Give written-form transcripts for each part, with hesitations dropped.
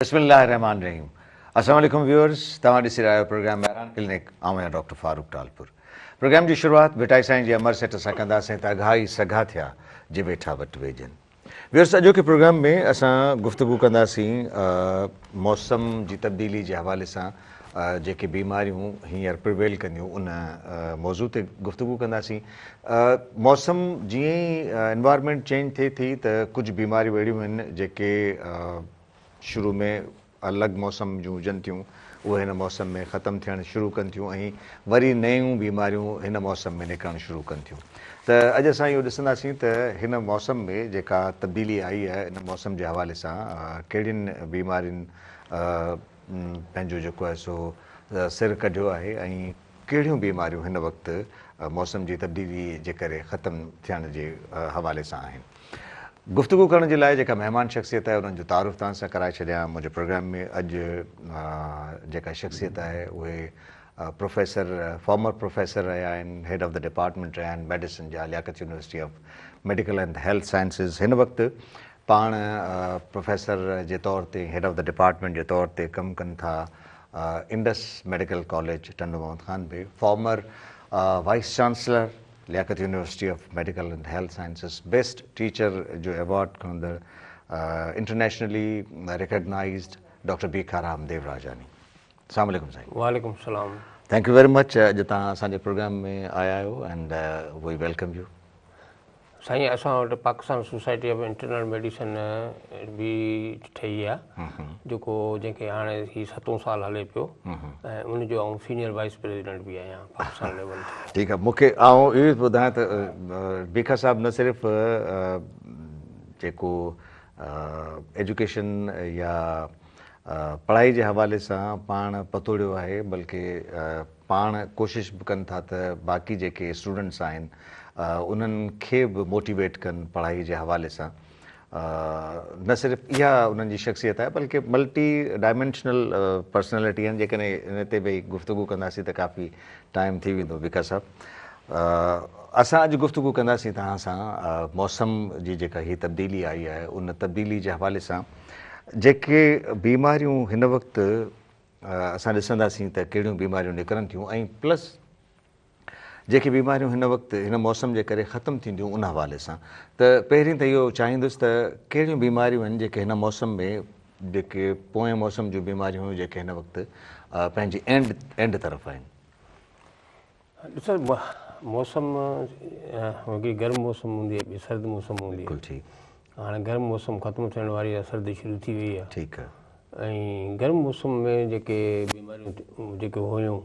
बिस्मिल्लाहिर्रहमानिर्रहीम। अस्सलाम वालेकुम व्यूअर्स, तव्हां ॾिसी रहिया आहियो प्रोग्राम बहिरान क्लिनिक। आहियां डॉक्टर फारूक टालपुर। प्रोग्राम जी शुरूआत बिटाई साईं जी अमर सेठ सां कंदासीं त अघाई सघा थिया जे वेठा वटि वेझनि। व्यूअर्स, अॼोके प्रोग्राम में असां गुफ़्तगू कंदासीं मौसम जी तब्दीली जे हवाले सां जेके बीमारियूं हींअर प्रिवेल कंदियूं उन मौज़ू ते गुफ़्तगू कंदासीं। मौसम जीअं ई एनवायरनमेंट चेंज थिए थी त कुझु बीमारियूं अहिड़ियूं आहिनि जेके शुरू में अलॻि मौसम जूं हुजनि थियूं, उहे हिन मौसम में ख़तमु थियणु शुरू कनि थियूं ऐं वरी नयूं बीमारियूं हिन मौसम में निकिरणु शुरू कनि थियूं। त अॼु असां इहो ॾिसंदासीं त हिन मौसम में जेका तब्दीली आई आहे हिन मौसम जे हवाले सां कहिड़ियुनि बीमारियुनि पंहिंजो जेको आहे सो सिर कढियो आहे ऐं कहिड़ियूं बीमारियूं हिन वक़्तु मौसम जी तब्दीली जे करे ख़तमु थियण जे हवाले सां आहिनि। गुफ़्तगू करण जे लाइ जेका महिमान शख़्सियत आहे उन्हनि जो तारुफ़ तव्हां सां कराए छॾियां। मुंहिंजे प्रोग्राम में अॼु जेका शख़्सियत आहे उहे फॉर्मर प्रोफेसर रहिया आहिनि, हेड ऑफ द डिपार्टमेंट रहिया आहिनि मेडिसिन जा, Liaquat university of medical and health sciences. हिन वक़्तु पाण प्रोफेसर जे तौर ते, हेड ऑफ द डिपार्टमेंट जे तौर ते कमु कनि था Indus medical college Tando Mohammad Khan में। Former vice chancellor Liaquat university of medical and health sciences, best teacher जो अवार्ड खणंदड़ internationally recognised doctor Bhikharam Devrajani. अस्सलाम वालेकुम साईं। वालेकुम सलाम। थैंक यू वेरी मच अॼु तव्हां असांजे प्रोग्राम में आया आहियो एंड वी वेलकम यू। साईं, असां वटि Pakistan society of internal medicine बि ठही आहे, जेको जंहिंखे हाणे ही 7 साल हले पियो ऐं उनजो आउं सीनियर वाइस प्रेसिडेंट बि आहियां पाकिस्तान लेवल ते। ठीकु आहे। मूंखे आउं इहो ॿुधायां त बीखा साहिबु न सिर्फ़ु जेको एजुकेशन या पढ़ाई जे हवाले सां पाण पतोड़ियो आहे, बल्कि पाण कोशिशि बि कनि था त बाक़ी जेके स्टूडेंट्स आहिनि उन्हनि खे बि मोटिवेट कनि पढ़ाई जे हवाले सां। न सिर्फ़ु इहा उन्हनि जी शख़्सियत आहे बल्कि मल्टी डायमेंशनल पर्सनैलिटी आहिनि। जेकॾहिं इन ते भई गुफ़्तगू कंदासीं त काफ़ी टाइम थी वेंदो बीका साहिबु। असां अॼु गुफ़्तगू कंदासीं तव्हां सां मौसम जी जेका हीअ तब्दीली आई आहे उन तब्दीली जे हवाले सां जेके बीमारियूं हिन वक़्तु असां ॾिसंदासीं त कहिड़ियूं बीमारियूं निकिरनि थियूं ऐं प्लस जेके बीमारियूं हिन वक़्तु हिन मौसम जे करे ख़तमु थींदियूं उन हवाले सां। त पहिरीं त इहो चाहींदुसि त कहिड़ियूं बीमारियूं आहिनि जेके हिन मौसम में, जेके पोएं मौसम जूं बीमारियूं हुयूं जेके हिन वक़्तु पंहिंजी एंड तरफ़ आहिनि। ॾिसो, मौसम वॻी गर्म मौसम हूंदी आहे, ॿी सर्द मौसम हूंदी आहे। बिल्कुलु ठीकु। हाणे गर्म मौसम ख़तमु थियण वारी आहे, सर्दी शुरू थी वई आहे। ठीकु आहे। ऐं गर्म मौसम में जेके बीमारियूं जेके हुयूं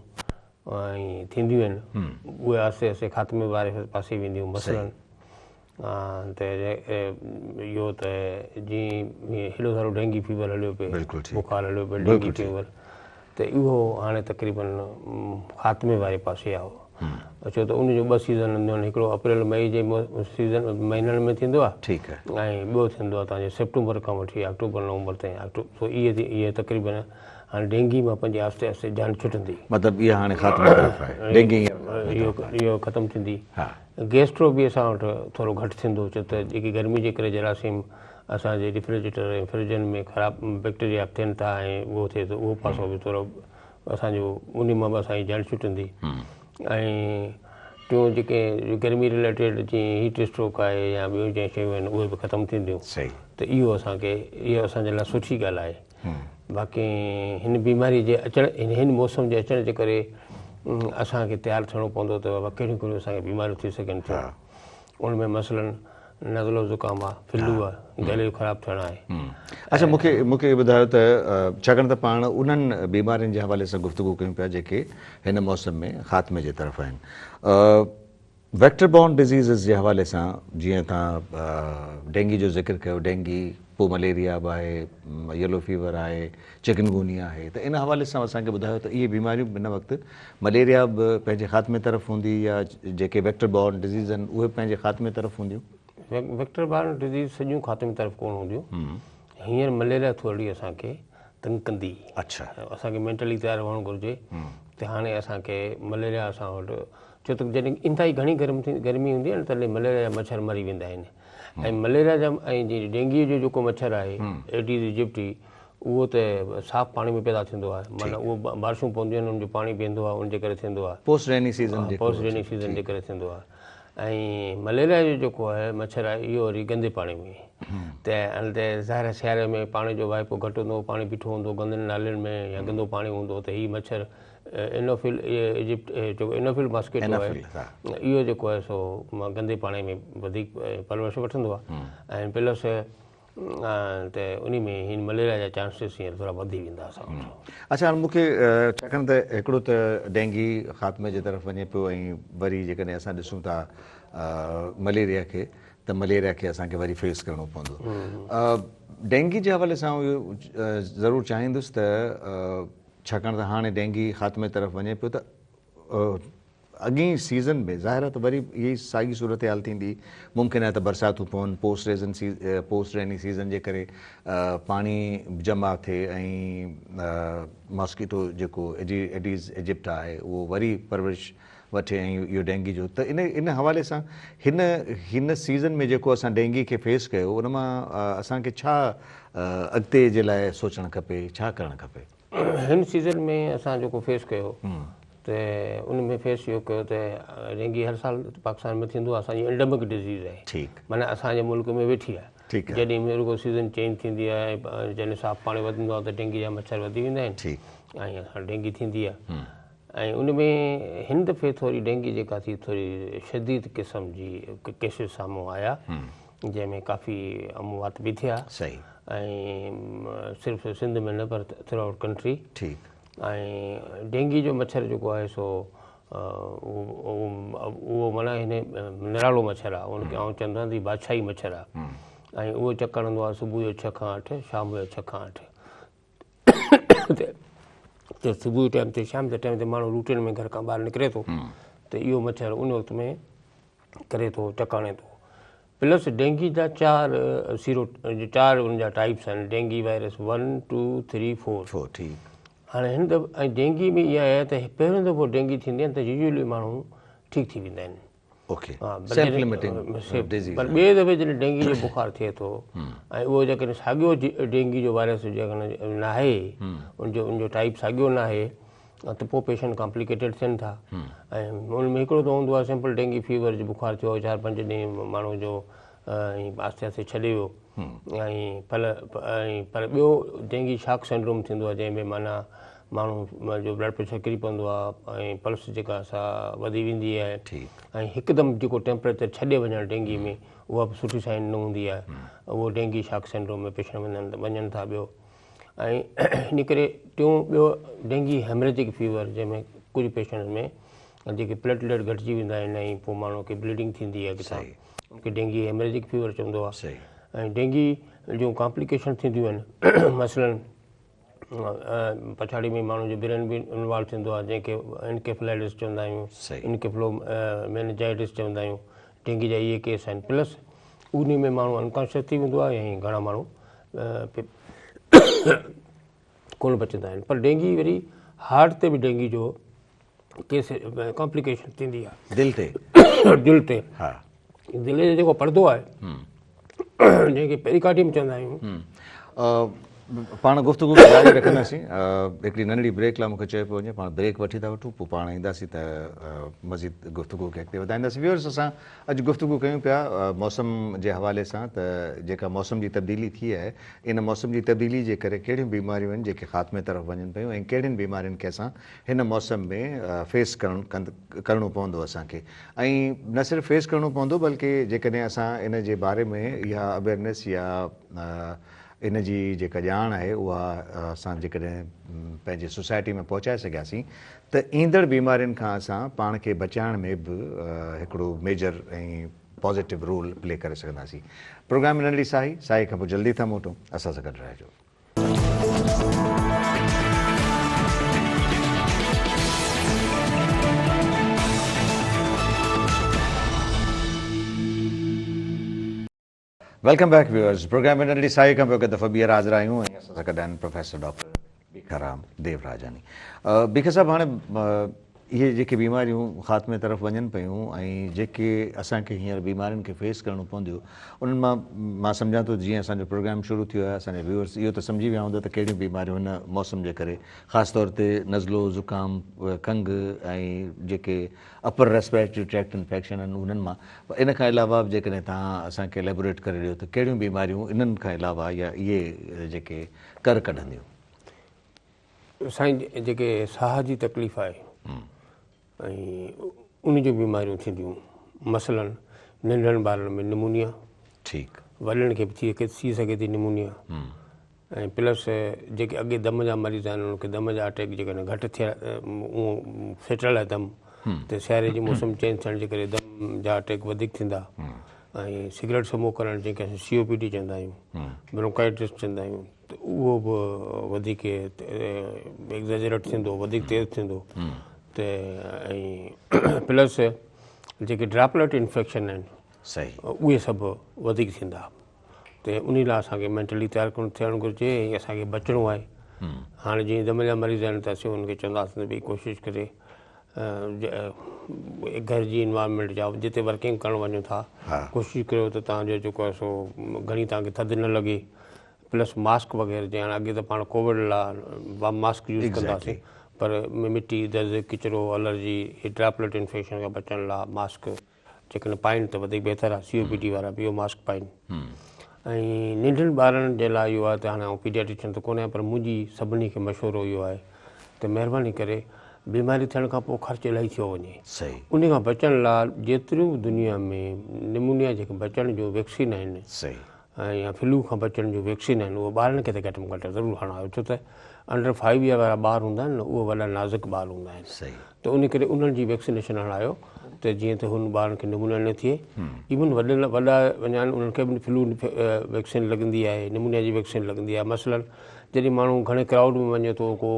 ऐं थींदियूं आहिनि उहे आहिस्ते आहिस्ते ख़ात्मे वारे पासे वेंदियूं। मसलन त इहो त जीअं हेॾो सारो डेंगी फीवर हलियो पियो, बुखार हलियो पियो, डेंगी फीवर, त इहो हाणे तक़रीबन ख़ात्मे वारे पासे आहे। छो त उनजो 2 सीज़न हूंदियूं आहिनि, हिकिड़ो अप्रैल मई जे सीज़न महीननि में थींदो आहे, ठीकु आहे, ऐं ॿियो थींदो आहे तव्हांजे सेप्टेंबर खां वठी अक्टूबर नवंबर ताईं। इहे तक़रीबन हाणे डेंगी मां पंहिंजे आहिस्ते आहिस्ते जान छुटंदी, मतिलबु इहा हाणे इहो ख़तमु थींदी। गैस्ट्रो बि असां वटि थोरो घटि थींदो, छो त जेकी गर्मी जे करे जरासीम असांजे रिफ्रिजरेटर ऐं फ्रिजनि में ख़राबु बैक्टीरिया थियनि था ऐं उहो थिए थो, उहो पासो बि थोरो असांजो उन मां बि असांजी जान छुटंदी। ऐं टियों जेके गर्मी रिलेटेड जीअं हीट स्ट्रोक आहे या ॿियूं जंहिं शयूं आहिनि उहे बि ख़तमु थींदियूं। त इहो असांजे लाइ सुठी ॻाल्हि आहे। बाक़ी हिन बीमारी जे अचण, हिन मौसम जे अचण जे करे असांखे तयारु थियणो पवंदो त बाबा कहिड़ियूं कहिड़ियूं असांखे बीमारियूं थी सघनि थियूं। उनमें मसलन नज़लो ज़ुकाम आहे, फिलू आहे, गले जो ख़राबु थियणु आहे। अच्छा, मूंखे ॿुधायो त छाकाणि त पाण उन्हनि बीमारियुनि जे हवाले सां गुफ़्तगू कयूं पिया जेके हिन मौसम में ख़ात्मे जे तरफ़ आहिनि, वेक्टर बॉर्न डिज़ीज़िस जे हवाले सां जीअं तव्हां डेंगी जो ज़िक्र कयो, डेंगी, पोइ मलेरिया बि आहे, येलो फीवर आहे, चिकनगुनिया आहे, त इन हवाले सां असांखे ॿुधायो त इहे बीमारियूं हिन वक़्तु मलेरिया बि पंहिंजे ख़ात्मे तरफ़ हूंदी या जेके वेक्टर बॉर्न डिज़ीज़ आहिनि उहे पंहिंजे ख़ात्मे तरफ़ हूंदियूं? वेक्टर बॉर्न डिज़ीज़ सॼियूं ख़ात्मे तरफ़ कोन हूंदियूं। हींअर मलेरिया थोरी असांखे तंग कंदी। अच्छा, असांखे मेंटली तयारु हुअणु घुरिजे त हाणे असांखे मलेरिया असां वटि, छो त जॾहिं इंतिहाई घणी गर्मी हूंदी आहे न तॾहिं मलेरिया जा मच्छर मरी वेंदा आहिनि। ऐं मलेरिया जा ऐं डेंगीअ जो जेको मच्छर आहे एडीज़ इजिप्टी, उहो त साफ़ु पाणी में पैदा थींदो आहे, माना उहो बारिशूं पवंदियूं आहिनि, उनजो पाणी पीअंदो आहे, उनजे करे थींदो आहे। Post rainy season post rainy season जे करे थींदो आहे। ऐं मलेरिया जो जेको आहे मच्छर आहे इहो वरी गंदे पाणी में, त हल त ज़ाहिर सियारे में पाणी जो वाइपो घटि हूंदो, पाणी बीठो हूंदो गंदनि नालियुनि में या गंदो पाणी हूंदो, त हीअ मच्छर इनोफिल इजिप्ट जेको इनोफिल मॉस्किटो आहे इहो जेको आहे सो गंदे पाणी में वधीक परवरिश वठंदो आहे, ऐं प्लस त उन में हिन मलेरिया जा चांसिस हींअर थोरा वधी वेंदा असां वटि। अच्छा, हाणे मूंखे छाकाणि त हिकिड़ो त डेंगी ख़ात्मे जे तरफ़ वञे पियो, ऐं वरी जेकॾहिं असां ॾिसूं था मलेरिया खे, त मलेरिया खे असांखे वरी फेस करिणो पवंदो। डेंगी जे हवाले सां इहो ज़रूरु चाहींदुसि त छाकाणि त हाणे डेंगी ख़ात्मे तरफ़ वञे पियो, त अॻी सीज़न में ज़ाहिर आहे त वरी इहा साॻी सूरत हाल थींदी, मुमकिन आहे त बरसातूं पवनि, पोस्ट रेनी सीज़न जे करे पाणी जमा थिए ऐं मॉस्किटो जेको एडीज़ इजिप्ट आहे उहो वरी परवरिश वठे ऐं इहो डेंगी जो, त इन हवाले सां हिन सीज़न में जेको असां डेंगी खे फेस कयो, उन मां असांखे छा अॻिते जे लाइ सोचणु खपे, छा करणु खपे? हिन सीज़न में असां जेको फेस कयो त उन में फेस इहो कयो त डेंगी हर साल पाकिस्तान में थींदो आहे, असांजी एंडेमिक डिज़ीज़ आहे, ठीकु, माना असांजे मुल्क में वेठी आहे। जॾहिं रुगो सीज़न चेंज थींदी आहे, जॾहिं साफ़ु पाणी वधंदो आहे त डेंगी जा मच्छर वधी वेंदा आहिनि ऐं असां डेंगी थींदी आहे। ऐं उन में हिन दफ़े थोरी डेंगी जेका थी थोरी शदीद क़िस्म जी केसिस साम्हूं आया, जंहिंमें काफ़ी अमवात बि थिया, ऐं सिर्फ़ु सिंध में न पर थ्रू आउट कंट्री। ठीकु, ऐं डेंगी जो मच्छर जेको आहे सो उहो माना हिन निरालो मच्छर आहे, उनखे आउं चवंदो आहियां बादशाही मच्छर आहे, ऐं उहो चकर हणंदो आहे सुबुह जो 6 खां 8, शाम जो 6 खां 8। त सुबुह जे टाइम ते शाम जे टाइम ते माण्हू रूटीन में घर खां ॿाहिरि निकिरे थो, त इहो मच्छर उन वक़्त में करे थो, टकाणे थो। प्लस डेंगी जा 4 उनजा टाइप्स आहिनि, डेंगी वायरस 1, 2, 3, 4। ठीकु, हाणे हिन दफ़े ऐं डेंगी में इहा आहे त पहिरियों दफ़ो डेंगी थींदी आहे त यूजुअली माण्हू ठीकु थी वेंदा आहिनि, पर ॿिए दफ़े जॾहिं डेंगी जो बुखार थिए थो ऐं उहो जेकॾहिं साॻियो डेंगी जो वायरस जेकॾहिं न आहे, उनजो टाइप साॻियो न आहे, त पोइ पेशेंट कॉम्प्लिकेटेड थियनि था। ऐं उनमें हिकिड़ो त हूंदो आहे सिंपल डेंगी फीवर जो बुखार थियो 4-5 ॾींहं माण्हू जो आस्ते आस्ते छॾे वियो, ऐं पर ॿियो डेंगी शॉक सिंड्रोम थींदो आहे, जंहिंमें माना माण्हू जो ब्लड प्रेशर किरी पवंदो आहे ऐं पल्स जेका असां वधी वेंदी आहे, ऐं हिकदमि जेको टेम्परेचर छॾे वञणु डेंगी में उहा बि सुठी साइन न हूंदी आहे, उहो डेंगी शॉक सिंड्रोम में पेशेंट वञनि था। ॿियो ऐं इन करे ॿियो डेंगी हेमरेजिक फीवर, जंहिंमें कुझु पेशेंट में जेके प्लेटलेट घटिजी वेंदा आहिनि ऐं पोइ माण्हू खे ब्लीडिंग थींदी आहे किथां, उनखे डेंगी हेमरेजिक फीवर चवंदो आहे। ऐं डेंगी जूं कॉम्प्लिकेशन थींदियूं आहिनि, मसलन पछाड़ी में माण्हू जो ब्रेन बि इन्वॉल्व थींदो आहे, जंहिंखे इनकेफ्लाइटिस चवंदा आहियूं, इनकेफ्लो मेनिजाइटिस चवंदा आहियूं, डेंगी जा इहे केस आहिनि। प्लस उन में माण्हू अनकॉन्शियस थी वेंदो आहे ऐं घणा माण्हू कोन बचंदा आहिनि। पर डेंगी वरी हार्ट ते बि डेंगी जो केस कॉम्प्लिकेशन थींदी आहे, दिलि ते दिलि जो जेको परदो आहे जंहिंखे पेरिकार्डियम चवंदा आहियूं। पाण गुफ़्तगू जारी रखंदासीं, हिकिड़ी नंढड़ी ब्रेक लाइ मूंखे चयो पियो वञे, पाण ब्रेक वठी था वठूं, पोइ पाण ईंदासीं त मज़ीद गुफ़्तगू खे अॻिते वधाईंदासीं। व्यूअर्स, असां अॼु गुफ़्तगू कयूं पिया मौसम जे हवाले सां, त जेका मौसम जी तब्दीली थी आहे, इन मौसम जी तब्दीली जे करे कहिड़ियूं बीमारियूं आहिनि जेके ख़ात्मे तरफ़ वञनि पियूं, ऐं कहिड़ियुनि बीमारियुनि खे असां हिन मौसम में फेस करिणो पवंदो असांखे, ऐं न सिर्फ़ु फेस करिणो पवंदो बल्कि जेकॾहिं असां इन जे बारे में इहा अवेयरनेस या इन जी जेका ॼाण आहे उहा असां जेकॾहिं पंहिंजे सोसाइटी में पहुचाए सघियासीं, त ईंदड़ बीमारियुनि खां असां पाण खे बचाइण में बि हिकिड़ो मेजर ऐं पॉज़िटिव रोल प्ले करे सघंदासीं। प्रोग्राम में नंढड़ी साई खां पोइ जल्दी था मोटूं, असां सां गॾु रहिजो। वेलकम बैक व्यूअर्स, प्रोग्राम में नंढड़ी साई खां पोइ हिकु दफ़ो ॿीहर हाज़िर आहियूं, ऐं असां सां गॾु आहिनि प्रोफेसर डॉक्टर भीखाराम देवराजानी। भीखा साहिबु, हाणे इहे जेके बीमारियूं ख़ात्मे तरफ़ वञनि पियूं ऐं जेके असांखे हींअर बीमारियुनि खे फेस करणो पवंदियूं उन्हनि मां सम्झां थो जीअं असांजो प्रोग्राम शुरू थियो आहे असांजे व्यूअर्स इहो त सम्झी विया हूंदा त कहिड़ियूं बीमारियूं हिन मौसम जे करे ख़ासि तौर ते नज़लो ज़ुकाम खंघि ऐं जेके अपर रेस्पिरेटरी ट्रैक्ट इंफेक्शन आहिनि उन्हनि मां इन खां अलावा बि जेकॾहिं तव्हां असांखे एलेबोरेट करे ॾियो त कहिड़ियूं बीमारियूं इन्हनि खां अलावा या इहे जेके कर कढंदियूं? साईं जेके साह जी तकलीफ़ आहे ऐं उन जूं बीमारियूं थींदियूं, मसलन नंढनि ॿारनि में निमोनिया, ठीकु, वॾनि खे बि थी सघे थी निमोनिया, ऐं प्लस जेके अॻे दम जा मरीज़ आहिनि उन्हनि खे दम जा अटैक जेकॾहिं घटि थिया उहो सेटल आहे दम त सियारे जी मौसम चेंज थियण जे करे दम जा अटैक वधीक थींदा, ऐं सिगरेट स्मोक करणु जंहिंखे असां COPD चवंदा आहियूं, ब्रोंकाइटिस चवंदा आहियूं, त उहो बि वधीक एक्ज़ेजरेट थींदो, वधीक तेज़ थींदो। त ऐं प्लस जेके ड्रॉपलेट इन्फेक्शन आहिनि सही, उहे सभु वधीक थींदा। त उन लाइ असांखे मेंटली तयारु थियणु घुरिजे ऐं असांखे बचिणो आहे। हाणे जीअं दम जा मरीज़ आहिनि त असीं हुनखे चवंदासीं भई कोशिशि करे घर जी इन्वायरमेंट जा जिते वर्किंग करणु वञो था कोशिशि करियो त तव्हांजो जेको आहे सो घणी तव्हांखे थधि न लॻे, प्लस मास्क वग़ैरह जीअं हाणे अॻे त पाण कोविड लाइ मास्क यूज़ कंदासीं पर मिटी दर्द किचिरो एलर्जी हे ड्रॉपलेट इन्फेक्शन खां बचण लाइ मास्क जेकॾहिं पाइनि त वधीक बहितरु आहे। COPD वारा बि इहो मास्क पाइनि। ऐं नंढनि ॿारनि जे लाइ इहो आहे त हाणे आउं पीडियाट्रिशियन त कोन आहियां पर मुंहिंजी सभिनी खे मशवरो इहो आहे त महिरबानी करे बीमारी थियण खां पोइ ख़र्चु इलाही थियो वञे, सही, उन खां बचण लाइ जेतिरियूं दुनिया में निमोनिया जेके बचण जूं वैक्सीन आहिनि सही, ऐं या फ्लू खां बचण जूं वैक्सीन आहिनि उहे ॿारनि खे त घटि में घटि ज़रूरु हणायो, छो त अंडर 5 ईयर वारा ॿार हूंदा आहिनि न उहे वॾा नाज़ुक ॿार हूंदा आहिनि। सही, त उन करे उन्हनि जी वैक्सीनेशन हणायो त जीअं त हुन ॿारनि खे निमोनिया न थिए। इवन वॾा वञा आहिनि उन्हनि खे बि फ्लू वैक्सीन लॻंदी आहे, निमोनिया जी वैक्सीन लॻंदी आहे। मसलन जॾहिं माण्हू घणे क्राउड में वञे थो, को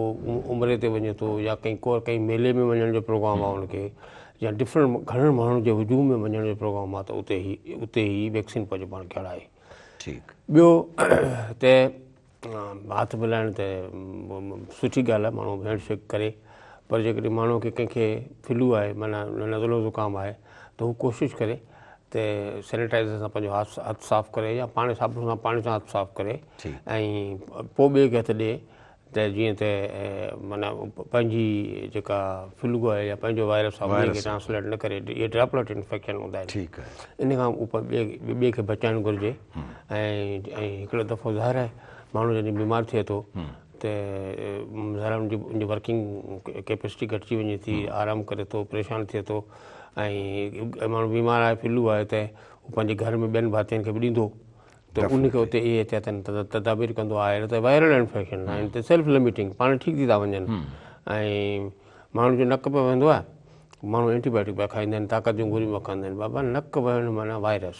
उमिरि ते वञे थो या कंहिं मेले में वञण जो प्रोग्राम आहे हुनखे या डिफरेंट घणनि माण्हुनि जे हुजूम में वञण जो प्रोग्राम आहे त उते ई वैक्सीन पंहिंजो पाण खे हणाए। ठीकु, ॿियो त हथु मिलाइण त सुठी ॻाल्हि आहे, माण्हू हैंडशेक करे, पर जेकॾहिं माण्हू खे कंहिंखे फ्लू आहे माना नज़लो ज़ुकाम आहे त हू कोशिशि करे त सैनिटाइज़र सां पंहिंजो हथु साफ़ु करे या पाणी साबुण सां पाणी सां हथु साफ़ु करे ऐं पोइ ॿिए खे हथु ॾिए त जीअं त माना पंहिंजी जेका फ्लू आहे या पंहिंजो वायरस आहे ॿिए खे ट्रांसलेट न करे, इहे ड्रॉपलेट इन्फेक्शन हूंदा आहिनि। ठीकु आहे, इन खां ॿिए खे बचाइणु घुरिजे। ऐं हिकिड़ो दफ़ो ज़ाहिर आहे माण्हू जॾहिं बीमार थिए थो त ज़ाहिर उनजी वर्किंग कैपेसिटी घटिजी वञे थी, आराम करे थो, परेशान थिए थो ऐं माण्हू बीमार आहे फ्लू आहे त हू पंहिंजे घर में ॿियनि भातियुनि खे बि ॾींदो त उनखे उते इहे एहतियातनि तदाबीर कंदो आहे न त वायरल इन्फेक्शन आहिनि त सेल्फ लिमिटिंग पाण ठीकु थी था वञनि। ऐं माण्हू जो नक पियो वेंदो आहे, माण्हू एंटीबायोटिक पिया खाईंदा आहिनि, ताक़त जूं गोरियूं पिया खाईंदा आहिनि। बाबा नक वहणु माना वायरस,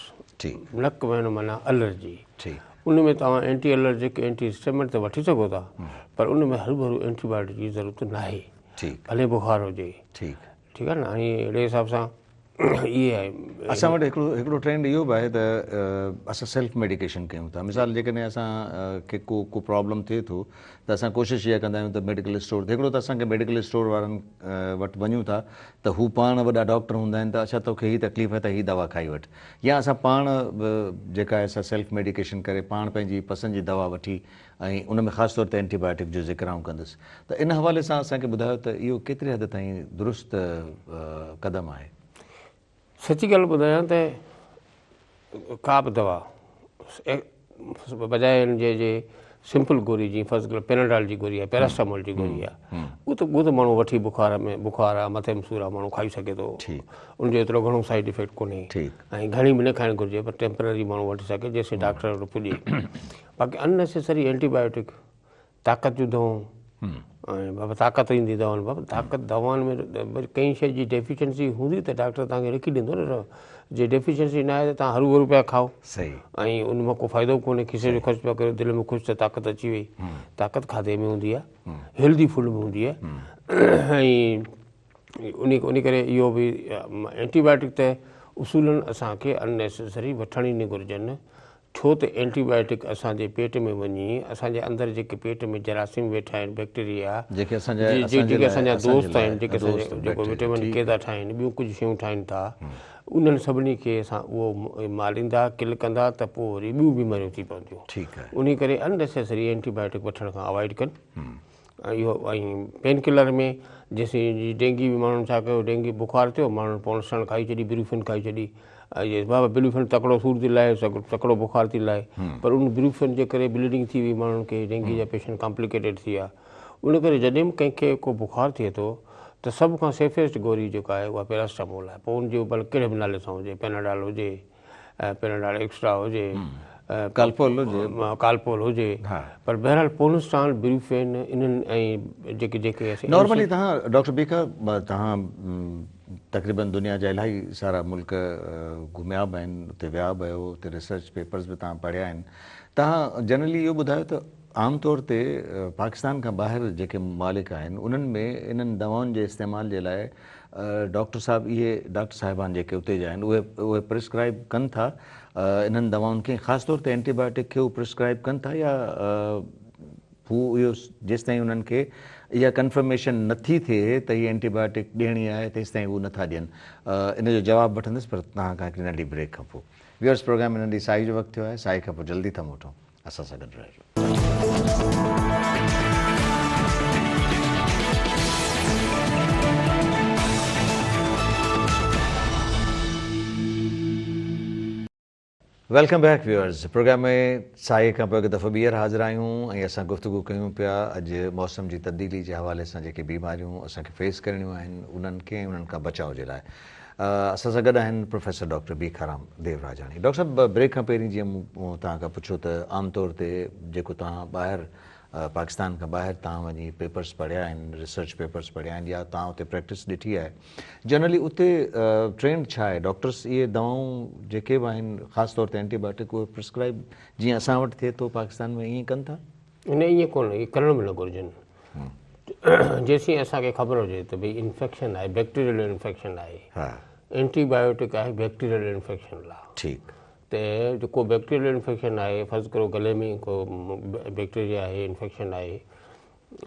नक वहणु माना एलर्जी। उन में तव्हां एंटी एलर्जिक एंटी हिस्टामिन त वठी सघो था पर उन में हरू भरू एंटीबायोटिक जी ज़रूरत न आहे, भले बुखार हुजे। ठीकु आहे न। ऐं अहिड़े हिसाब सां इहे आहे असां वटि हिकिड़ो ट्रेंड इहो बि आहे त असां सेल्फ मेडिकेशन कयूं था। मिसाल जेकॾहिं असांखे को प्रॉब्लम थिए थो त असां कोशिशि इहा कंदा आहियूं त मेडिकल स्टोर हिकिड़ो त असांखे मेडिकल स्टोर वारनि वटि वञूं था त हू पाण वॾा डॉक्टर हूंदा आहिनि त अच्छा तोखे हीअ तकलीफ़ आहे त हीअ दवा खाई वठि, या असां पाण जेका आहे असां सेल्फ मेडिकेशन करे पाण पंहिंजी पसंदि जी दवा वठी ऐं उन में ख़ासि तौर ते एंटीबायोटिक जो ज़िक्र आऊं कंदुसि। त इन हवाले सां असांखे ॿुधायो त इहो केतिरे हद ताईं दुरुस्त क़दम आहे? सची ॻाल्हि ॿुधायां त का बि दवा बजाए जे सिंपल गोरी जीअं फर्स्ट पेनाडॉल जी गोरी आहे, पैरास्टामोल जी गोरी आहे, उहो त माण्हू वठी बुखार आहे, मथे में सूर आहे, माण्हू खाई सघे थो, उनजो एतिरो घणो साइड इफेक्ट कोन्हे ऐं घणी बि न खाइणु घुरिजे पर टेम्पररी माण्हू वठी सघे जेसिताईं डॉक्टर वटि पुॼे। बाक़ी अननेसेसरी एंटीबायोटिक, ताक़त जूं दवाऊं ऐं बाबा ताक़त ईंदी दवाउनि, बाबा ताक़त दवाउनि में कंहिं शइ जी डेफिशिएंसी हूंदी त डॉक्टर तव्हांखे लिखी ॾींदो न, जे डेफिशिएंसी न आहे त तव्हां हरू भरू पिया खाओ ऐं उन मां को फ़ाइदो कोन्हे, खीसे जो ख़र्चु पिया कयो, दिलि में ख़ुशि त ताक़त अची वई। ताक़त खाधे में हूंदी आहे, हेल्दी फूड में हूंदी आहे। ऐं उन करे इहो बि एंटीबायोटिक त उसूलनि असांखे अननेसेसरी वठण ई न घुरिजनि त छो त एंटीबायोटिक असांजे पेट में वञी असांजे अंदरि जेके पेट में जरासीम वेठा आहिनि बैक्टीरिया जेके असांजा दोस्त आहिनि जेके असांजे जेको विटामिन के था ठाहिनि ॿियूं कुझु शयूं ठाहिनि था उन्हनि सभिनी खे असां उहो मारींदा किल कंदा त पोइ वरी ॿियूं बीमारियूं थी पवंदियूं। ठीकु आहे। उन करे अननेसेसरी एंटीबायोटिक वठण खां अवॉइड कनि। इहो ऐं पेन किलर में जेसीं डेंगी बि माण्हुनि छा कयो डेंगी बुखार थियो माण्हुनि पॉन्स्टन खाई छॾी ब्रूफिन खाई छॾी इहे बाबा ब्रूफिन तकिड़ो सूर थी लाहे तकिड़ो बुखार थी लाहे पर उन ब्रूफिन जे करे ब्लीडिंग थी वई माण्हुनि खे डेंगी जा पेशेंट कॉम्प्लिकेटेड थी विया। उन करे जॾहिं बि कंहिंखे को बुखार थिए थो त सभ खां सेफेस्ट गोरी जेका आहे उहा पैरासिटामोल आहे। पोइ उनजो भले कहिड़े बि नाले सां हुजे पेनाडाल हुजे पेनाडाल एक्स्ट्रा हुजे कालपोल हुजे पर बहरहाल पोनस्टाल ब्रूफिन इन्हनि ऐं जेके जेके नॉर्मली तव्हां डॉक्टर बीका तव्हां तक़रीबन दुनिया जा इलाही सारा मुल्क घुमिया बि आहिनि उते विया बि आहियो उते रिसर्च पेपर्स बि तव्हां पढ़िया आहिनि। तव्हां जनरली इहो ॿुधायो त आमतौर ते पाकिस्तान खां ॿाहिरि जेके ममालिक आहिनि उन्हनि में इन्हनि दवाउनि जे इस्तेमाल जे लाइ डॉक्टर साहब इहे डॉक्टर साहिबान जेके उते जा आहिनि उहे प्रिस्क्राइब कनि था इन्हनि दवाउनि खे ख़ासि तौर ते एंटीबायोटिक खे उहे प्रिस्क्राइब कनि था या हू इहो जेसि ताईं उन्हनि खे इहा कंफर्मेशन नथी थिए त हीअ एंटीबायोटिक ॾियणी आहे तेसि ताईं उहो नथा ॾियनि। इन जो जवाबु वठंदुसि पर तव्हां खां हिकिड़ी नंढी ब्रेक खां पोइ। व्यूअर्स प्रोग्राम में नंढी साई जो वक़्तु थियो आहे। साई खां पोइ जल्दी था मोटूं असां सां गॾु रहिजो। Welcome back viewers. प्रोग्राम में साई खां पोइ हिकु दफ़ो ॿीहर हाज़िर आहियूं ऐं असां गुफ़्तगू कयूं पिया अॼु मौसम जी तब्दीली जे हवाले सां जेके बीमारियूं असांखे फेस करणियूं आहिनि उन्हनि खे उन्हनि खां बचाव जे लाइ असां सां गॾु आहिनि प्रोफेसर डॉक्टर बीखाराम देवराजानी। डॉक्टर साहब ब्रेक खां पहिरीं जीअं मूं तव्हां खां पुछो त आमतौर ते जेको तव्हां ॿाहिरि पाकिस्तान खां ॿाहिरि तव्हां वञी पेपर्स पढ़िया आहिनि रिसर्च पेपर्स पढ़िया आहिनि या तव्हां उते प्रैक्टिस ॾिठी आहे जनरली उते ट्रेंड छा आहे डॉक्टर्स इहे दवाऊं जेके बि आहिनि ख़ासि तौर ते एंटीबायोटिक उहे प्रिस्क्राइब जीअं असां वटि थिए थो पाकिस्तान में ईअं कनि था? न ईअं कोन इहे करण बि न घुरिजनि जेसीं असांखे ख़बर हुजे त भई इंफेक्शन आहे बैक्टीरियल इंफेक्शन आहे एंटीबायोटिक आहे बैक्टीरियल इंफेक्शन लाइ। ठीकु त जेको बैक्टीरियल इंफेक्शन आहे फर्ज़ु करो गले में को बैक्टीरिया आहे इंफेक्शन आहे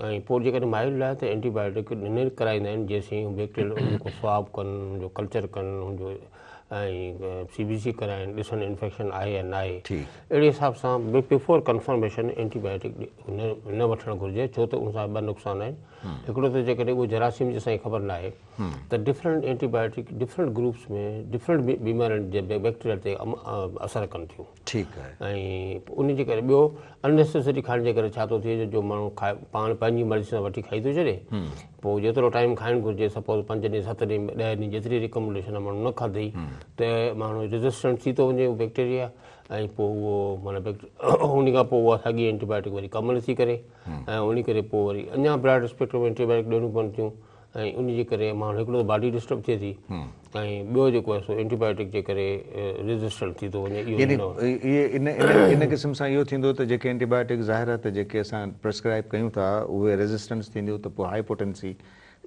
ऐं पोइ जेकॾहिं माइल्ड आहे त एंटीबायोटिक ॾिने कराईंदा आहिनि जेसीं बैक्टीरियल हुनजो स्वाब कनि हुनजो कल्चर कनि हुनजो ऐं CBC कराइनि ॾिसनि इंफेक्शन आहे या न आहे। अहिड़े हिसाब सां बिफोर कंफर्मेशन एंटीबायोटिक न वठणु घुरिजे छो त उन सां ॿ नुक़सान आहिनि। हिकिड़ो त जेकॾहिं उहो जरासीम जी असांखे ख़बर न आहे त डिफरेंट एंटीबायोटिक डिफरेंट ग्रुप्स में डिफरेंट बीमारियुनि जे बैक्टीरिया ते असरु कनि थियूं। ठीकु आहे ऐं उन जे करे ॿियो अननेसेसरी खाइण जे करे छा थो थिए जो माण्हू पाण पंहिंजी मर्ज़ी सां वठी खाई थो छॾे पोइ जेतिरो टाइम खाइणु घुरिजे सपोज़ 5 ॾींहं 7 ॾींहं 10 ॾींहं जेतिरी रिकमेंडेशन माण्हू न खाधई त माण्हू रेज़िस्टेंट थी थो वञे उहो बैक्टीरिया ऐं पोइ उहो माना उन खां पोइ उहा साॻी एंटीबायोटिक वरी कमु नथी करे ऐं उन करे पोइ वरी अञा ब्रॉड स्पेक्ट्रम एंटीबायोटिक ॾियणियूं पवनि थियूं ऐं उन जे करे माण्हू हिकिड़ो बॉडी डिस्टर्ब थिए थी ऐं ॿियो जेको आहे सो एंटीबायोटिक जे करे रेज़िस्टेंट थी थो वञे। इन क़िस्म सां इहो थींदो त जेके एंटीबायोटिक ज़ाहिर आहे त जेके असां प्रिस्क्राइब कयूं था उहे रेज़िस्टेंस थींदियूं त पोइ हाई पोटेंसी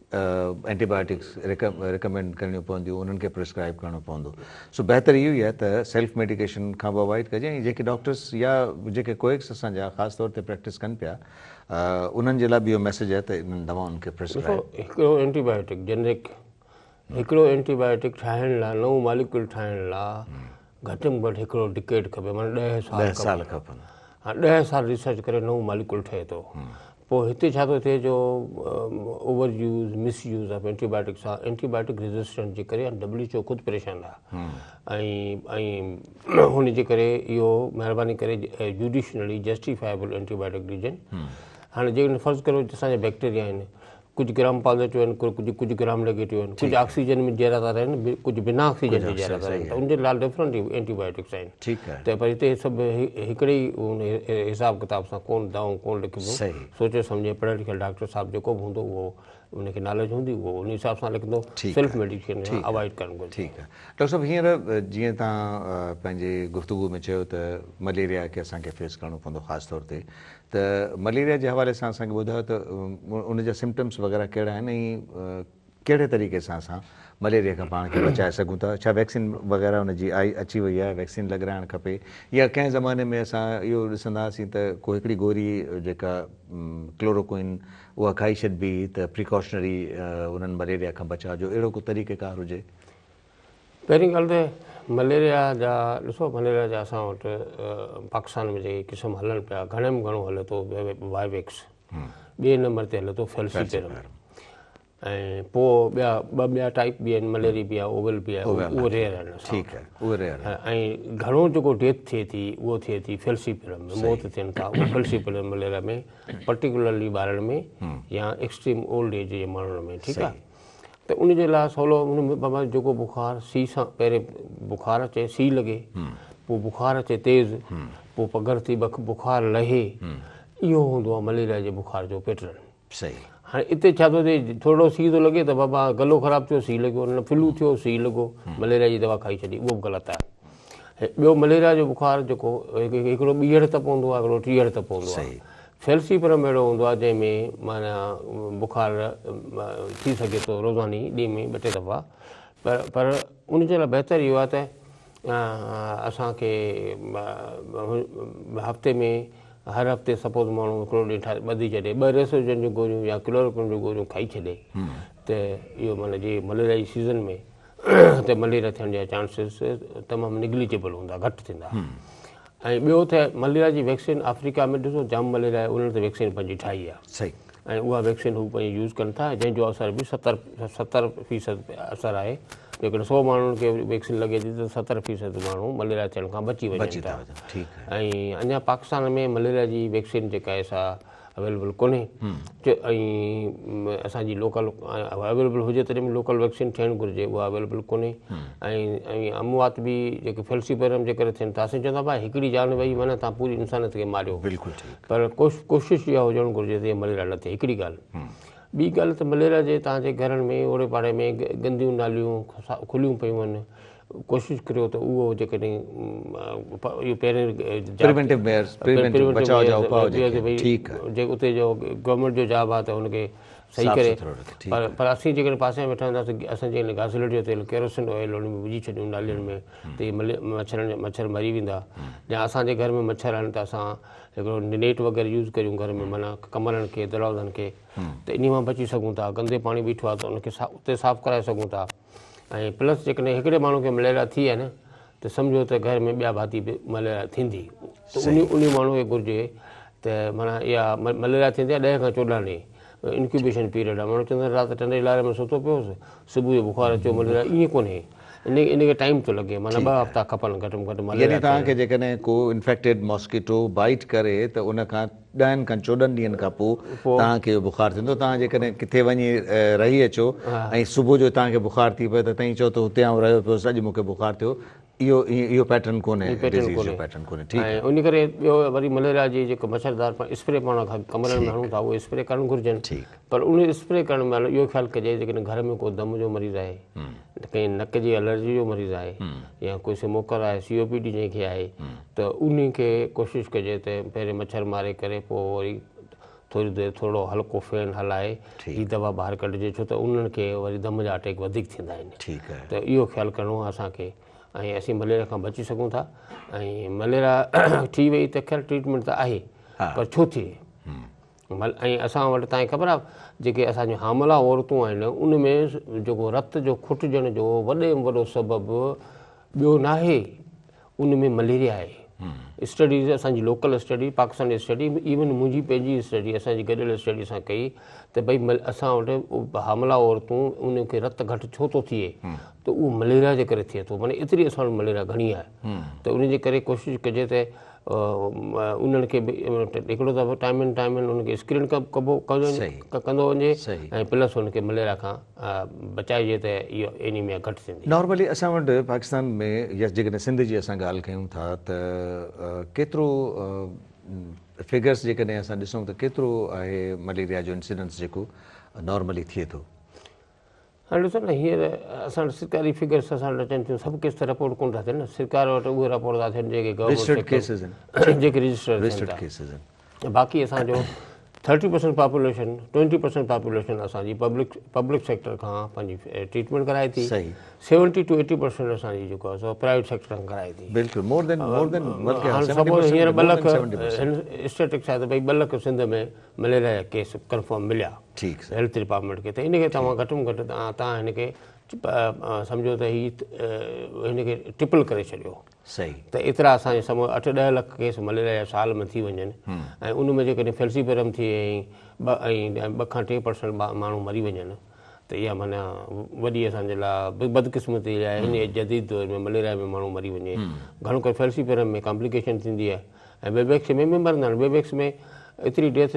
एंटीबायोटिक्स रिकमेंड करणियूं पवंदियूं उन्हनि खे प्रिस्क्राइब करणो पवंदो। सो बहितर इहो ई आहे त सेल्फ मेडिकेशन खां बि अवॉइड कजे ऐं जेके डॉक्टर्स या जेके कोएक्स असांजा ख़ासि तौर ते प्रैक्टिस कनि पिया उन्हनि जे लाइ बि इहो मैसेज आहे त इन्हनि दवाउनि खे प्रिस्क्राइब हिकिड़ो एंटीबायोटिक जेनरिक हिकिड़ो एंटीबायोटिक ठाहिण लाइ नओं मॉलिक्यूल ठाहिण लाइ घटि में घटि हिकिड़ो डिकेड खपे माना 10 साल खपनि। हा 10 साल रिसर्च करे नओं मॉलिक्यूल ठहे थो। पोइ हिते छा थो थिए जो over use misuse of antibiotic सां एंटीबायोटिक रेज़िस्टेंस जे करे WHO ख़ुदि परेशान आहे ऐं हुन जे करे इहो महिरबानी करे जुडिशनली जस्टिफाइबल एंटीबायोटिक ॾिजनि। हाणे जेकॾहिं फर्ज़ु करो असांजा बैक्टीरिया आहिनि कुझु ग्राम पॉज़िटिव आहिनि कुझु ग्राम नेगेटिव आहिनि कुझु ऑक्सीजन में जहिड़ा था रहनि कुझु बिना ऑक्सीजन जे जहिड़ा था रहनि त उनजे लाइ डिफरेंट एंटीबायोटिक्स आहिनि। ठीकु आहे त पर हिते सभु हिकिड़े ई उन हिसाब किताब सां कोन दवाऊं कोन लिखिबो सोचे सम्झे पढ़ियल लिखियल डॉक्टर साहिबु जेको बि हूंदो उहो उनखे नॉलेज हूंदी उहो उन हिसाब सां लिखंदो सेल्फ मेडिकेशन अवॉइड करणु घुरिजे। ठीकु आहे डॉक्टर साहिबु हींअर जीअं तव्हां पंहिंजे गुफ़्तगू में चयो त मलेरिया खे असांखे फेस करणो पवंदो ख़ासि तौर ते त मलेरिया जे हवाले सां असांखे ॿुधायो त उनजा सिम्टम्स वग़ैरह कहिड़ा आहिनि ऐं कहिड़े तरीक़े सां असां मलेरिया खां पाण खे बचाए सघूं था? छा वैक्सीन वग़ैरह हुनजी अची वई आहे, वैक्सीन लॻाइणु खपे, या कंहिं ज़माने में असां इहो ॾिसंदासीं त को हिकिड़ी गोरी जेका क्लोरोक्विन उहा खाई छॾिबी त प्रिकॉशनरी उन्हनि मलेरिया खां बचाव जो अहिड़ो को तरीक़ेकार हुजे? पहिरीं ॻाल्हि त मलेरिया जा ॾिसो, मलेरिया जा असां वटि पाकिस्तान में जेके क़िस्म हलनि पिया, घणे में घणो हले थो वाइवेक्स, ॿिए नंबर ते हले थो फेल्सीपेरम, ऐं पोइ ॿिया टाइप बि आहिनि, मलेरिया बि आहे, ओवल बि आहे, उहो रेयर आहिनि। ठीकु आहे, उहो रेयर आहे। ऐं घणो जेको डेथ थिए थी उहो थिए थी फेल्सीपेरम में, मौत थियनि था उहो फेल्सीपेरम मलेरिया में, पर्टिकुलरली ॿारनि में या एक्सट्रीम ओल्ड एज जे माण्हुनि में। ठीकु आहे, त उनजे लाइ सवलो उन बाबा जेको बुखार सी सां पहिरें बुखार अचे, सी लॻे, पोइ बुखार अचे तेज़, पोइ पघर थी बुखार लहे, इहो हूंदो आहे मलेरिया जे बुखार जो पैटर्न। सही। हाणे हिते छा थो थिए, थोरो सी थो लॻे त बाबा गलो ख़राबु थियो, सी लॻो, न फ्लू थियो, सी लॻो, मलेरिया जी दवा खाई छॾी, उहो बि ग़लति आहे। ॿियो मलेरिया जो बुखार जेको हिकिड़ो ॿीहर त पवंदो आहे, हिकिड़ो टीहर त पवंदो आहे। फेल्सीपेरम अहिड़ो हूंदो आहे जंहिंमें माना बुखार थी सघे थो रोज़ानी ॾींहं में 2-3 दफ़ा, पर उनजे लाइ बहितरु इहो आहे त असांखे हफ़्ते में हर हफ़्ते सपोज़ माण्हू हिकिड़ो ॾींहुं ॿधी छॾे, 2 रेसोजन जूं गोरियूं या क्लोरोक्विन जूं गोरियूं खाई छॾे, त इहो माना जीअं मलेरिया जी सीज़न में त मलेरिया थियण जा चांसिस तमामु निग्लिजिबल हूंदा, घटि थींदा। ऐं ॿियो त मलेरिया जी वैक्सीन अफ्रीका में ॾिसो जाम मलेरिया आहे, उन्हनि ते वैक्सीन पंहिंजी ठाही आहे। सही। ऐं उहा वैक्सीन हू पंहिंजी यूज़ कनि था, जंहिंजो असर बि 70% असरु आहे। जेकॾहिं 100 माण्हुनि खे वैक्सीन लॻे थी त 70% माण्हू मलेरिया थियण खां बची वञनि था। ऐं अञा पाकिस्तान में मलेरिया जी वैक्सीन जेका आहे सा अवेलेबल कोन्हे, ऐं असांजी लोकल अवेलेबल हुजे तॾहिं बि लोकल वैक्सीन थियणु घुरिजे, उहा अवेलेबल कोन्हे। ऐं अमवात बि जेके फेल्सीपेरम जे करे थियनि था, असां चवंदा भाई हिकिड़ी जान वई माना तव्हां पूरी इंसानियत खे मारियो। बिल्कुलु ठीकु। पर कोशिशि इहा हुजणु घुरिजे त मलेरिया न थिए, हिकिड़ी ॻाल्हि। ॿी ॻाल्हि त मलेरिया जे तव्हांजे घरनि में ओड़े पाड़े में गंदियूं नालियूं खुलियूं पियूं आहिनि, कोशिशि करियो त उहो जेकॾहिं इहो पहिरें उते जो गवर्नमेंट जो जॉब आहे त हुनखे सही करे, पर असीं जेकॾहिं पासे में वेठा हूंदासीं, असां जेकॾहिं घासलेट जो तेल केरोसिन ऑयल हुन में विझी छॾियूं नालियुनि में, त इहे मच्छर मरी वेंदा। या असांजे घर में मच्छर आहिनि त असां हिकिड़ो नेट वग़ैरह यूज़ करियूं घर में, माना कमरनि खे दरवाज़नि खे, त इन मां बची सघूं था। गंदे पाणी बीठो आहे त उनखे उते साफ़ु कराए सघूं था। ऐं प्लस जेकॾहिं हिकिड़े माण्हू खे मलेरिया थी आहे न, त सम्झो त घर में ॿिया भाती बि मलेरिया थींदी, त उन माण्हूअ खे घुरिजे त माना इहा मलेरिया थींदी आहे 10 खां 14 ॾींहं इंक्यूबेशन पीरियड आहे। माण्हू चवंदा राति ठंडे लारे में सुतो पियोसि, सुबुह जो बुखार अचो मलेरिया, ईअं कोन्हे, इनखे टाइम थो लॻे, माना 2 हफ़्ता खपनि घटि में घटि मलेरिया। तव्हांखे जेकॾहिं को इन्फेक्टेड मॉस्किटो बाइट करे त उन खां 10 खां 14 ॾींहंनि खां पोइ तव्हांखे इहो बुखार थींदो। तव्हां जेकॾहिं किथे वञी रही अचो ऐं सुबुह जो तव्हांखे बुखार थी पए त तव्हीं चओ त हुते आउं रहियो पियोसि, अॼु मूंखे बुखार थियो, इहो पैटर्न कोन्हे, ऐं उन करे ॿियो वरी मलेरिया जी जेको मच्छरदार स्प्रे पाण खां कमरनि में हणूं था, उहे स्प्रे करणु घुरिजनि। पर उन स्प्रे करण महिल इहो ख़्यालु कजे जेकॾहिं घर में को दम जो मरीज़ आहे, कंहिं नक जी एलर्जी जो मरीज़ आहे, या कोई स्मोकर आहे, COPD जंहिंखे आहे, त उन खे कोशिशि कजे त पहिरें मच्छर मारे करे पोइ वरी थोरी देरि थोरो हल्को फैन हलाए हीअ दवा ॿाहिरि कढिजे, छो त उन्हनि खे वरी दम जा अटैक वधीक थींदा आहिनि। त इहो ख़्यालु करिणो आहे असांखे, ऐं असीं मलेरिया खां बची सघूं था। ऐं मलेरिया थी वई त ख़ैर ट्रीटमेंट त आहे, पर छो थिए? ऐं असां वटि तव्हांखे ख़बर आहे जेके असांजूं हामला औरतूं आहिनि, उन में जेको रत जो खुटिजण जो वॾे में वॾो सबबु ॿियो नाहे, उन में मलेरिया आहे। स्टडीज़ असांजी local study, Pakistani study, even मुंहिंजी पंहिंजी स्टडी, असांजी गॾियल स्टडी सां कई त भई असां वटि हामला औरतूं उनखे रत घटि छो थो थिए, त उहो मलेरिया जे करे थिए थो, माना एतिरी असां वटि मलेरिया घणी आहे। त उनजे करे कोशिशि कजे त उन्हनि खे बि हिकिड़ो दफ़ो टाइम एंड टाइम उनखे स्क्रीन कंदो वञे, ऐं प्लस हुनखे मलेरिया खां बचाइजे त इहो एनीमिया घटि थींदी। नॉर्मली असां वटि पाकिस्तान में या जेकॾहिं सिंध जी असां ॻाल्हि कयूं था त केतिरो फिगर्स जेकॾहिं असां ॾिसूं त केतिरो आहे मलेरिया जो इंसिडेंस जेको नॉर्मली थिए थो? हाणे ॾिसो न, हींअर असां वटि सरकारी फिगर्स असां वटि अचनि थियूं, सभु केस त रिपोर्ट कोन था थियनि न, सरकार वटि उहे रिपोर्ट था थियनि जेके गवर्नमेंट जेके रजिस्टर्ड केसिस आहिनि। बाक़ी असांजो 30% पॉपुलेशन 20% पॉपुलेशन असांजी पब्लिक सेक्टर खां पंहिंजी ट्रीटमेंट कराए थी। सही 70 to 80% असांजी जेको आहे सो प्राइवेट सेक्टर खां कराए थी। बिल्कुलु मोर देन हाणे सपोज हींअर 2 लख स्टेटिक्स आहे त भई 2 लख सिंध में मलेरिया जा केस कंफर्म मिलिया ठीकु हेल्थ डिपार्टमेंट खे, त इनखे तव्हां घटि में घटि तव्हां हिनखे सम्झो त हिनखे ट्रिपल करे छॾियो। सही त एतिरा असांजे समूह 8-10 लख केस मलेरिया जा साल में थी वञनि ऐं उन में जेकॾहिं फेल्सीपेरम थिए ऐं 2 खां 3% माण्हू मरी वञनि त इहा माना वॾी असांजे लाइ बदकिस्मती आहे। हिन जदीद दौर में मलेरिया में माण्हू मरी वञे, घणो करे फेल्सीपेरम में कॉम्प्लिकेशन थींदी आहे ऐं बेबेक्स में मरंदा आहिनि। बेबेक्स में एतिरी देर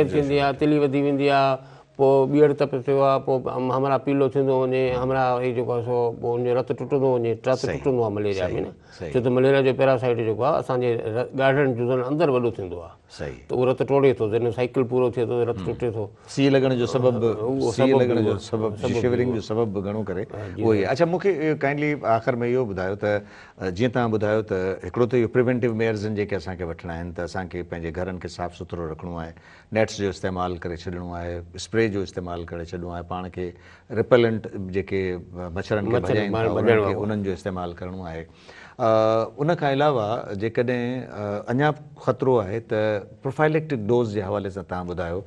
थींदी आहे, तिली वधी वेंदी आहे, पोइ ॿीहर तप थियो आहे, पोइ हमरा पीलो थींदो वञे, हमरा इहो जेको आहे सो पोइ हुनजो रतु टुटंदो वञे, रतु टुटंदो आहे मलेरिया में न, छो त मलेरिया जो पैरासाइट जेको आहे असांजे ॻाढ़नि जूं अंदरि वॾो थींदो आहे। सही त उहो रतु टोड़े थो, जॾहिं साइकिल पूरो थिए थो रतु टुटे थो। सी लॻण जो सबबु शिवरिंग जो सबबु घणो करे उहो ई आहे। अच्छा मूंखे काइंडली आख़िर में इहो ॿुधायो त जीअं तव्हां ॿुधायो त हिकिड़ो त इहो प्रिवेंटिव मेयर्स आहिनि जेके असांखे वठिणा आहिनि, त असांखे पंहिंजे घरनि खे साफ़ु सुथिरो रखिणो आहे, नेट्स जो इस्तेमालु करे छॾिणो आहे, स्प्रे जो इस्तेमालु करे छॾिणो आहे, पाण खे रिपेलेंट जेके मच्छरनि खे भॼाइनि था उन्हनि जो इस्तेमालु करिणो आहे। उन खां अलावा जेकॾहिं अञा ख़तरो आहे त प्रोफाइलेक्टिक डोज़ जे हवाले सां तव्हां ॿुधायो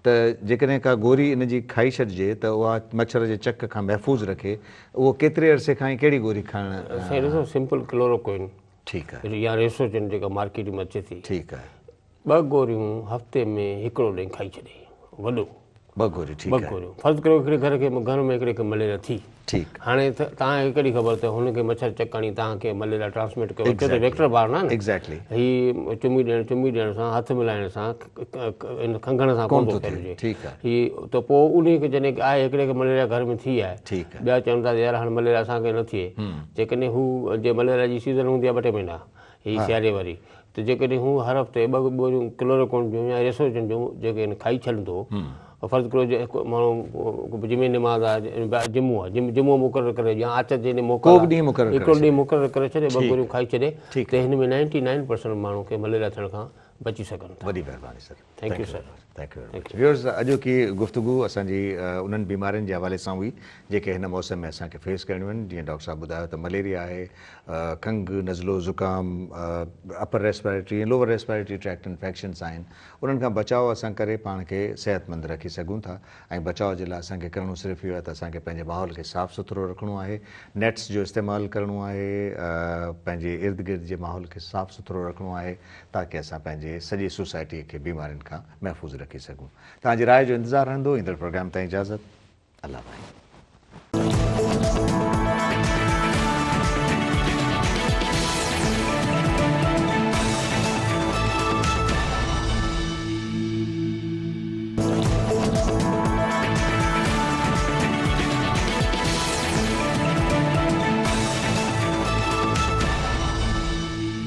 त जेकॾहिं का गोरी इन जी खाई छॾिजे त उहा मच्छर जे चक खां महफ़ूज़ रखे, उहो केतिरे अरसे खां कहिड़ी गोरी खाइणु? साईं ॾिसो सिंपल क्लोरोक्विन ठीकु आहे या रेसोजन जेका मार्केट में अचे थी, ठीकु आहे, 2 गोरियूं हफ़्ते में हिकिड़ो ॾींहुं खाई छॾे, वॾो 2 गोरियूं ठीकु 2 गोरियूं। फर्ज़ु करियो हिकिड़े घर में हिकिड़े खे मलेरिया थी, ठीकु हाणे तव्हांखे कहिड़ी ख़बर त हुनखे मच्छर चकाणी तव्हांखे मलेरिया ट्रांसमिट कयो, छो त वेक्टर ॿार न एग्ज़ैक्टली हीअ चुमी ॾियण सां, हथ मिलाइण सां, खंघण सां कोन थो फैलिजे। ठीकु आहे, हीअ त पोइ उन खे जॾहिं आहे हिकिड़े खे मलेरिया घर में थी आहे, ठीकु आहे, ॿिया चवनि था यार हाणे मलेरिया असांखे न थिए, जेकॾहिं हू जे मलेरिया जी सीज़न हूंदी आहे 2-टे महीना हीअ सियारे वारी, त जेकॾहिं हू हर हफ़्ते 2 गोरियूं क्लोरोक्विन जूं या रेसोजन जूं जेके खाई छॾंदो, फर्ज़ु करियो माण्हू जिमे निमाज़ आहे, जिमो आहे, जिमो मुक़ररु करे या आच जे हिकिड़ो ॾींहुं मुक़ररु करे छॾे, 2 गोरियूं खाई छॾे, त हिन में 99% माण्हू खे मलेरिया थियण खां बची सघनि था। वॾी महिरबानी sir, thank U sir. Thank U very much. Viewers, अॼोकी गुफ़्तगू असांजी उन्हनि बीमारियुनि जे हवाले सां हुई जेके हिन मौसम में असांखे फेस करणियूं आहिनि। जीअं डॉक्टर साहब ॿुधायो त मलेरिया आहे, खंघि, नज़लो, ज़ुकाम, अपर रेस्पिरेटरी ऐं लोअर रेस्पिरेटरी ट्रैक्ट इन्फेक्शन्स आहिनि, उन्हनि खां बचाव असां करे पाण खे सेहतमंद रखी सघूं था। ऐं बचाव जे लाइ असांखे करिणो सिर्फ़ु इहो आहे त असांखे पंहिंजे माहौल खे साफ़ु सुथिरो रखिणो आहे, नेट्स जो इस्तेमालु करिणो आहे, पंहिंजे इर्द गिर्द जे माहौल खे साफ़ु सुथिरो रखिणो आहे ताकी असां पंहिंजे सॼी सोसाइटी खे बीमारियुनि खां महफ़ूज़ रखी सघूं। तव्हांजी राय जो इंतज़ारु रहंदो। ईंदड़ प्रोग्राम ताईं इजाज़त। अल्लाह भाई।